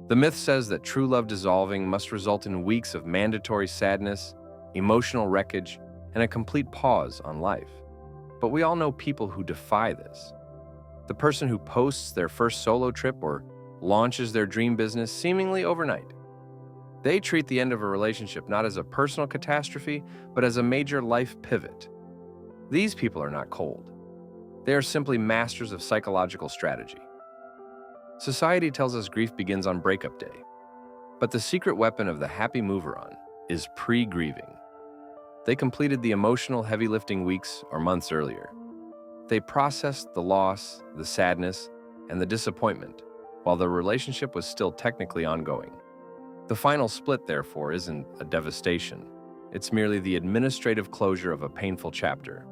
The myth says that true love dissolving must result in weeks of mandatory sadness, emotional wreckage, and a complete pause on life. But we all know people who defy this. The person who posts their first solo trip or launches their dream business seemingly overnight. They treat the end of a relationship not as a personal catastrophe, but as a major life pivot. These people are not cold. They are simply masters of psychological strategy. Society tells us grief begins on breakup day, but the secret weapon of the happy mover-on is pre-grieving. They completed the emotional heavy lifting weeks or months earlier. They processed the loss, the sadness, and the disappointment while the relationship was still technically ongoing. The final split, therefore, isn't a devastation. It's merely the administrative closure of a painful chapter,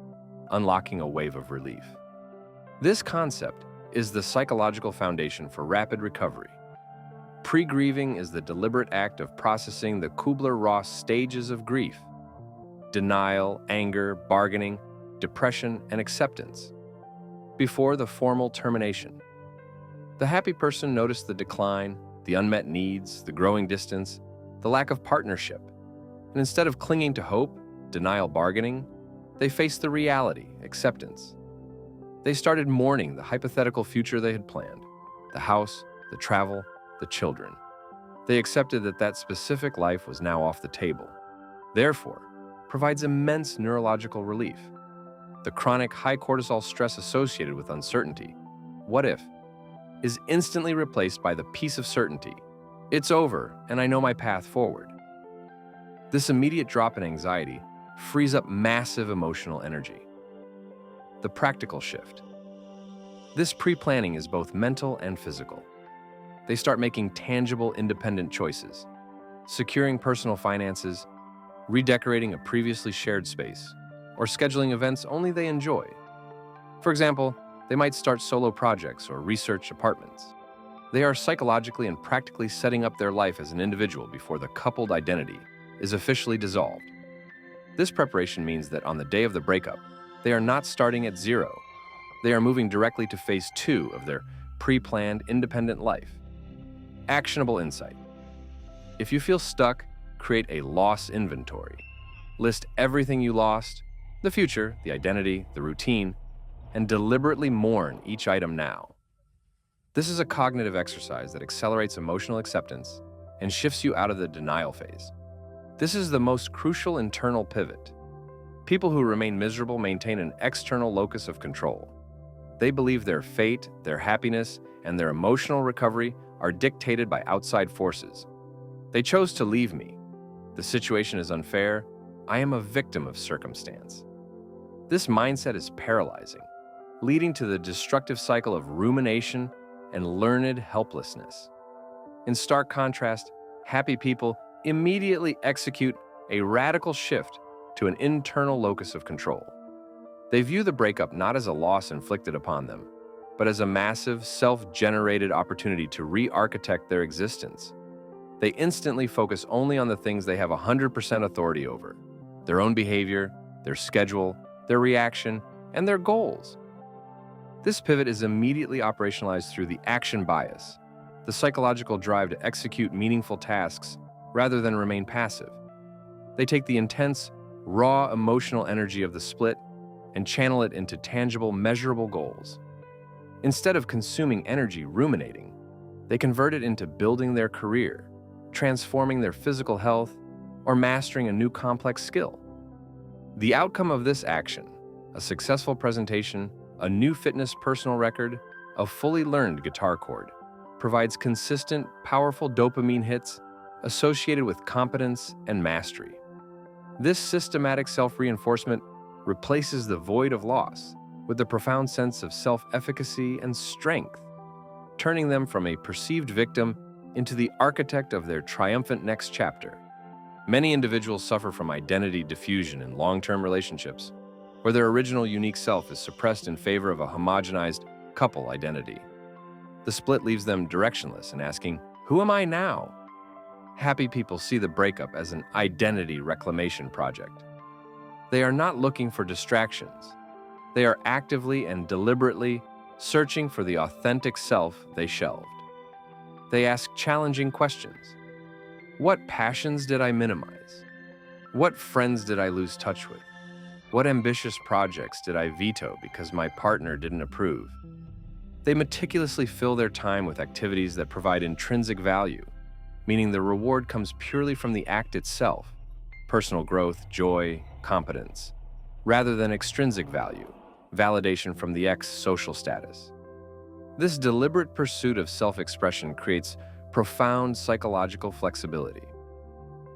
unlocking a wave of relief. This concept is the psychological foundation for rapid recovery. Pre-grieving is the deliberate act of processing the Kubler-Ross stages of grief: denial, anger, bargaining, depression, and acceptance, before the formal termination. The happy person noticed the decline, the unmet needs, the growing distance, the lack of partnership, and instead of clinging to hope, denial, bargaining, they faced the reality, acceptance. They started mourning the hypothetical future they had planned: the house, the travel, the children. They accepted that that specific life was now off the table. Therefore, provides immense neurological relief. The chronic high cortisol stress associated with uncertainty, what if, is instantly replaced by the peace of certainty. It's over, and I know my path forward. This immediate drop in anxiety frees up massive emotional energy. The practical shift. This pre-planning is both mental and physical. They start making tangible, independent choices, securing personal finances, redecorating a previously shared space, or scheduling events only they enjoy. For example, they might start solo projects or research apartments. They are psychologically and practically setting up their life as an individual before the coupled identity is officially dissolved. This preparation means that on the day of the breakup, they are not starting at zero. They are moving directly to phase 2 of their pre-planned independent life. Actionable insight. If you feel stuck, create a loss inventory. List everything you lost: the future, the identity, the routine, and deliberately mourn each item now. This is a cognitive exercise that accelerates emotional acceptance and shifts you out of the denial phase. This is the most crucial internal pivot. People who remain miserable maintain an external locus of control. They believe their fate, their happiness, and their emotional recovery are dictated by outside forces. They chose to leave me. The situation is unfair. I am a victim of circumstance. This mindset is paralyzing, leading to the destructive cycle of rumination and learned helplessness. In stark contrast, happy people immediately execute a radical shift to an internal locus of control. They view the breakup not as a loss inflicted upon them, but as a massive, self-generated opportunity to re-architect their existence. They instantly focus only on the things they have 100% authority over: their own behavior, their schedule, their reaction, and their goals. This pivot is immediately operationalized through the action bias, the psychological drive to execute meaningful tasks rather than remain passive. They take the intense, raw emotional energy of the split and channel it into tangible, measurable goals. Instead of consuming energy ruminating, they convert it into building their career, transforming their physical health, or mastering a new complex skill. The outcome of this action: a successful presentation, a new fitness personal record, a fully learned guitar chord, provides consistent, powerful dopamine hits associated with competence and mastery. This systematic self-reinforcement replaces the void of loss with a profound sense of self-efficacy and strength, turning them from a perceived victim into the architect of their triumphant next chapter. Many individuals suffer from identity diffusion in long-term relationships, where their original unique self is suppressed in favor of a homogenized couple identity. The split leaves them directionless and asking, "Who am I now?" Happy people see the breakup as an identity reclamation project. They are not looking for distractions. They are actively and deliberately searching for the authentic self they shelved. They ask challenging questions. What passions did I minimize? What friends did I lose touch with? What ambitious projects did I veto because my partner didn't approve? They meticulously fill their time with activities that provide intrinsic value, meaning the reward comes purely from the act itself, personal growth, joy, competence, rather than extrinsic value, validation from the ex social status. This deliberate pursuit of self-expression creates profound psychological flexibility.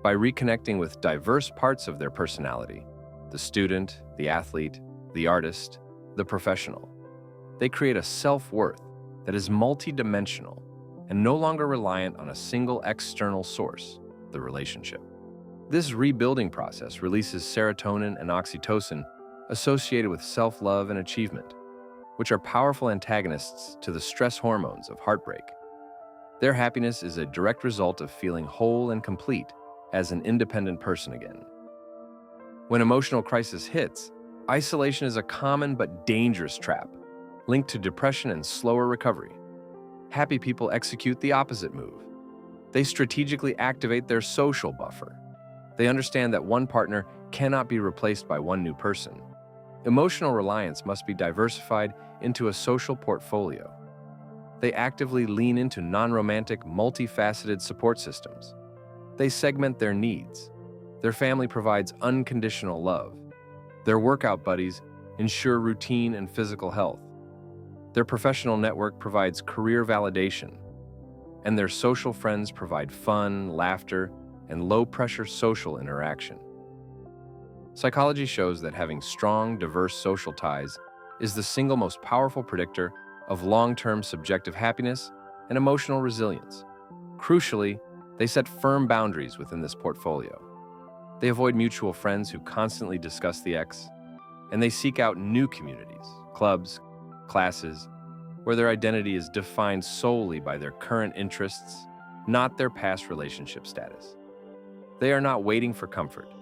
By reconnecting with diverse parts of their personality, the student, the athlete, the artist, the professional, they create a self-worth that is multidimensional and no longer reliant on a single external source, the relationship. This rebuilding process releases serotonin and oxytocin associated with self-love and achievement, which are powerful antagonists to the stress hormones of heartbreak. Their happiness is a direct result of feeling whole and complete as an independent person again. When emotional crisis hits, isolation is a common but dangerous trap, linked to depression and slower recovery. Happy people execute the opposite move. They strategically activate their social buffer. They understand that one partner cannot be replaced by one new person. Emotional reliance must be diversified into a social portfolio. They actively lean into non-romantic, multifaceted support systems. They segment their needs. Their family provides unconditional love. Their workout buddies ensure routine and physical health. Their professional network provides career validation. And their social friends provide fun, laughter, and low-pressure social interaction. Psychology shows that having strong, diverse social ties is the single most powerful predictor of long-term subjective happiness and emotional resilience. Crucially, they set firm boundaries within this portfolio. They avoid mutual friends who constantly discuss the ex, and they seek out new communities, clubs, classes, where their identity is defined solely by their current interests, not their past relationship status. They are not waiting for comfort.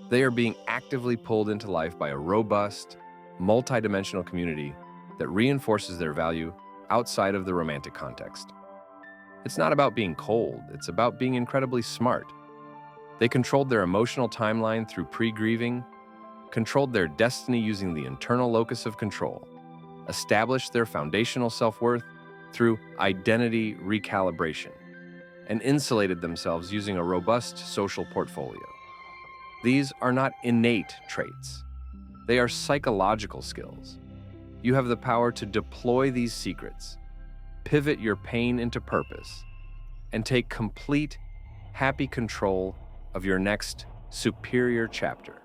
They are being actively pulled into life by a robust, multidimensional community that reinforces their value outside of the romantic context. It's not about being cold, it's about being incredibly smart. They controlled their emotional timeline through pre-grieving, controlled their destiny using the internal locus of control, established their foundational self-worth through identity recalibration, and insulated themselves using a robust social portfolio. These are not innate traits. They are psychological skills. You have the power to deploy these secrets, pivot your pain into purpose, and take complete, happy control of your next superior chapter.